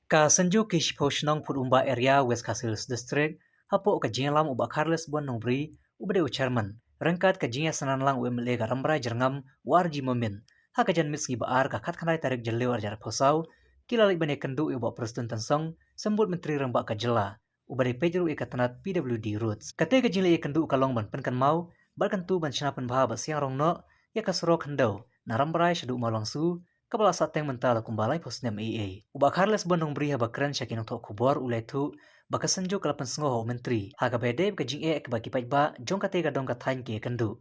Ka Senju Kish Poshnong Put Umba Area West Castles District, Hapo ka Jingalam Uba Carles Bon Nobri, Ubade Chairman, Rengkat ka Jinga Sananlang UMLA ka Rambrai Jerngam, Warji Momin, Hakajan Miski Baar ka Katkanai Tarik Jelewar Jar Posau, Kilalik Bane Kendu Uba Presiden Tansong, Sembut Menteri Rembak ka Jela, Ubade Pejeru Ikatanat PWD Roots. Kate ka Jingle Kendu Kalong Ban Penkan Mau, Barkantu Ban Sinapan Bahaba Siang Rongno, Yakasrok Hendo, Narambrai Shadu Malangsu, Kapala sateng mentala kumbalai posnem AA. Uba Carles Bonong beri habakran syakin untuk kubor uletu baka senjo kalapan sengoho menteri. Haga bede ka jing ek baki paitba jong kate ka dong kathain ke kendu.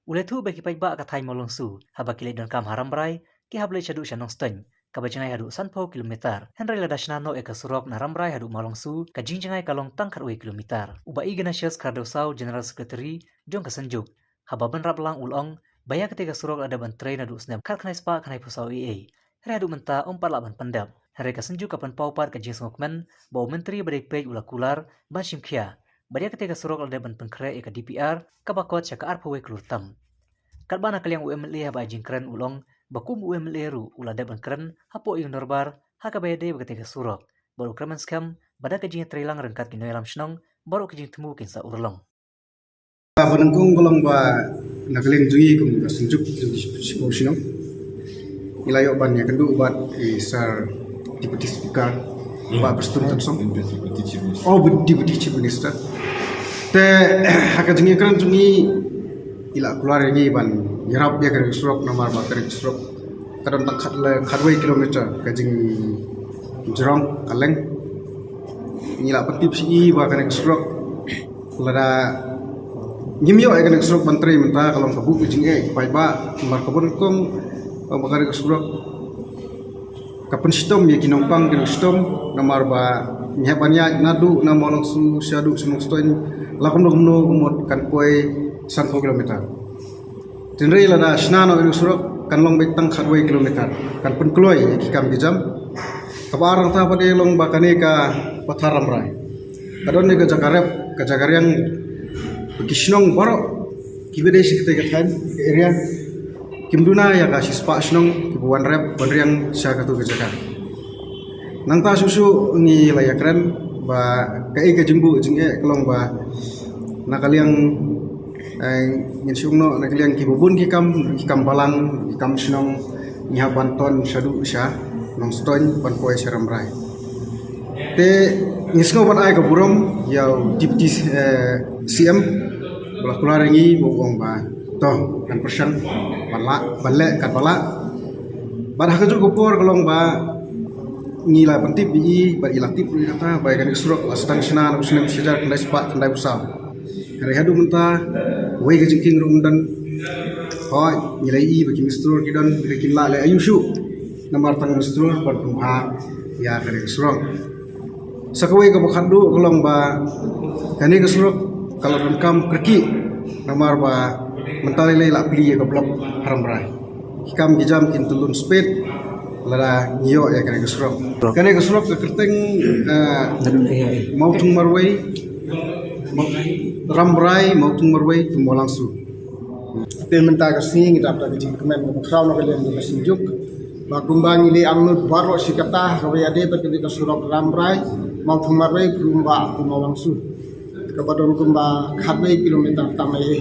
Uletu baki paitba kathain molongsu habakile don kam harambrai ki hable chadu shanong steng. Kabajangai hadu sanpo kilometer. Henry ladashnano eka surok na rambrai hadu malongsu ka jingjangai kalong tangkar ue kilometer. Uba Ignatius Cardosau General Secretary jong ka senjuk. Hababan raplang ulong Baya ketika surok ada bantrai nadu snap kar kanai spa kanai pusau EA. Hari adu menta 48 pendap. Hari kasenju kapan paupar ke jing smokman bawa menteri badai pej ula kular ban shimkia. Baya ketika surok ada ban pengkre eka DPR kabakot syaka arpawe kelurtam. Karbana kaliang UMLA haba jing keren ulong bakum UMLA ru ula ada ban keren hapo iun norbar haka baya de ketika surok. Baru kremen skam bada ke jing trailang rengkat kinoy alam shnong baru ke jing temu kinsa urlong. Penengkung kolong ba nakaling jui kung senjuk siposino ilayo ban ya kendu bat sar deputy speaker ba presiden tansong deputy chief minister te haka jingi kan jungi ila keluar ini ban yarap ya kan surok nomor ba kan surok kadang tak khadwai kilometer ka jing jerong kaleng ila patip si ba kan surok lada Nyimyo ay kanang surok menteri menta kalau kabu kucing paiba markabon kong bakari surok kapan sistem ya kinompang kino sistem namar ba nyabanya nadu na molong su syadu sunung stoin lakum no umot kan poi 1 kilometer tinrei lada snano kino surok kan long betang khadwai kilometer kan pun kloy kikam bijam kabarang ta pade long bakane ka patharam rai kadon ni ka jakarep Kishnong baro kibede sikte kathan area kimduna ya kasih spa snong kibuan rep banriang syakatu kejakan nangta susu ngi layakran ba kai ka jimbu jinge kelong ba nakaliang nginsungno nakaliang kibubun kikam balang kikam snong ngiha banton syadu sya nong stoin ban poe saramrai te ngisno ban ai ka burom ya deputy CM Belah keluar ini bogong ba toh kan persen balek kat balak pada hakaju gopor kolong ba ngila pentip bi ba ilaktif kata ba kan surok astang sena usnem sejar kendai spa kendai usah hari hadu menta wei ke jingking rumdan hoi nilai i bagi mistur kidon bikin la le ayushu nomor tang mistur bar kumha ya kan surok sakawai ke bakadu kolong ba kani ke surok kalau rengkam kerki nomor ba mentali lak pili ke blok haramrai hikam gijam kin tulun speed lada nyo ya kene kesurok ke kerteng mautung marwai ramrai mautung marwai tumo langsung te menta kasing idap ta jing kemen kraw no kalian di sinjuk ba gumbang ile amnut baro sikata kawe ade berkene kesurok ramrai mautung marwai berumba tumo langsung kabadon kumba khadwai kilometer tamai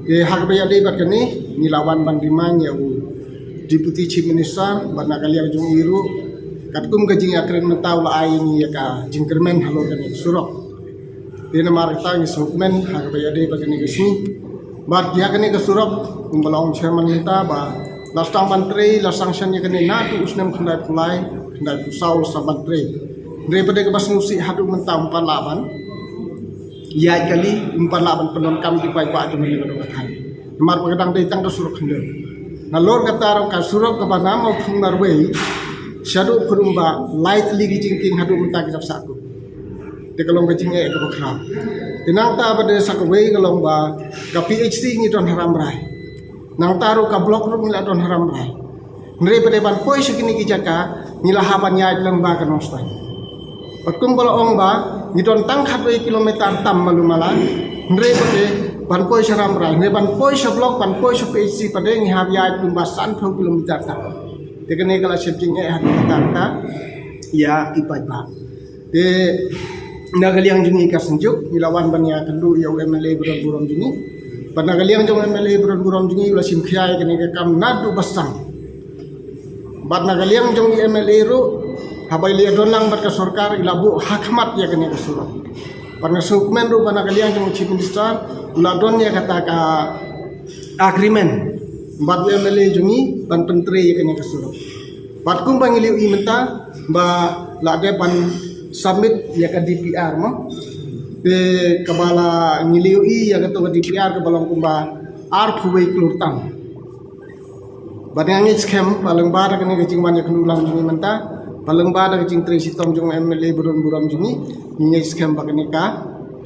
hakbaya de bakani nilawan bandiman ya deputy chief minister bana kaliar jung iru katkum gajing akren mentaw la aini ya ka jingkermen halo kan surok dina marta ni sukmen hakbaya de bakani gisi bat dia kani ke surok kumbalong chairman nita ba lastang menteri la sanction ya kani natu usnem khandai pulai khandai pusau sa menteri daripada ke basnusi hadu mentaw laban ya kali 48 penon kam di pai pak temen itu kan mar pagadang dei tang surok hande na lor kata ka surok ka banam phung narwei shadow phurumba light ligi jingking hadu menta ki sapsaku te kalong gajing e ka bakha tinang ta bade sakwei kalong ba ka PhD ni don haram rai nang taru ka blok ru ngila don haram rai ngre bade ban poi sikini ki jaka ngila haban nya lang ba ka nostai Patung ong ba ngidon tang khadwai kilometer tam malumala ngre pade ban poi saram rai ngre ban poi sa blok ban poi sa PhD pade ngi habya tumba san kilometer tam tekene kala shifting e hadu ta ya ipai ba de nagaliang jungi kasenjuk ilawan bania kendu ya MLA buram jungi panagaliang jong MLA buram jungi ula simkhiai kene ke kam nadu basang bat nagaliang jong MLA ru habai le donang bat ka sarkar ilabu hakmat ya kene ke surat pana sukmen ru panagaliang jong chief minister ula don ya kata ka agreement bat MLA jungi ban pentri ya kene ke surat bat kum pangiliu I menta ba la de pan submit ya ke DPR mo de kabala ngiliu I ya ke to DPR ke balong kumba ar phuwei klurtang badangi scam paling bar ke ne jing man ya kenulang jungi menta paling bar ke jing tri sitom jung MLA buram jungi ni scam ba ke ne ka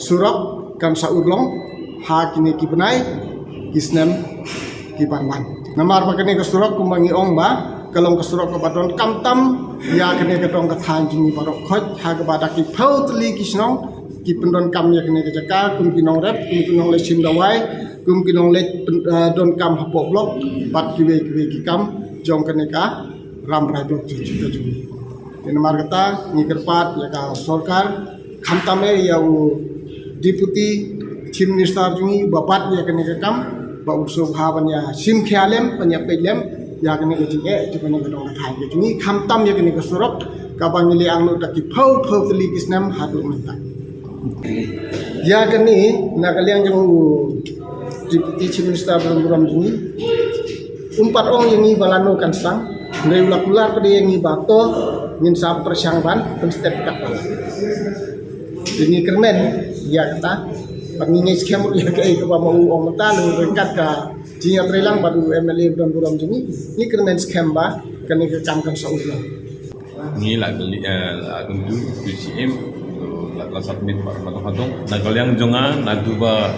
surok kan saurlong ha kini ki benai kisnem ki panman namar ba ke ne ke surok kumbangi ong ba kalong kesurok ke badon kamtam ya kene ke dong kathan jingi barok khoj ha ke badak ki phautli kisnong ki pendon kam ya kene ke jaka kum kinong rep kum kinong le sim dawai kum kinong le don kam hapok blok bat ki ki kam jong kene ka ram rai blok juga jungi den mar kata ni kerpat ya ka sarkar khamtame ya deputy chief minister jungi bapat ya kene ke kam ba usuk haban ya sim khialem panya pelem ya kene ke jinge jipane ke dong thai ke jungi khamtam ya kene ke surok ka bangili angno ta ki phau teli kisnam hadu menta ya kene nagaliang jong deputy chief minister buram jungi umpat ong yang balano kan sang dari ular pada yang bato ngin sa persangban penstep kapal ini kermen ya kata pangingai skemur ya ke mau ong mata lengkat ka jia trelang baru MLA buram jungi ni kermen scam ba kene ke kamkan saudara ni la kundu PCM la submit par matong nagaliang jonga naduba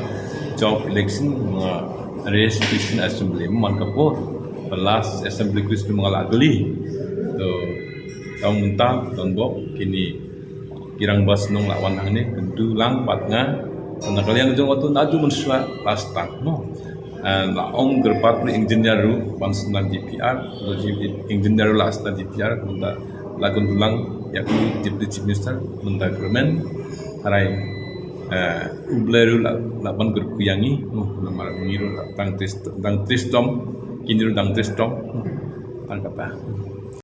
job election mga registration assembly markapo last assembly quiz mga lagali to taong munta tonbok kini kirang bas nong lawan hangni kentu lang patnga nagaliang jong wato nadu mensua last tang no laong gerpat engineer ru bans nan DPR engineer last nan DPR munta lagun tulang yakni deputy chief minister munta kermen harai ubleru laban gerkuyangi namar ngiru tang tristom kini dang tristom angkata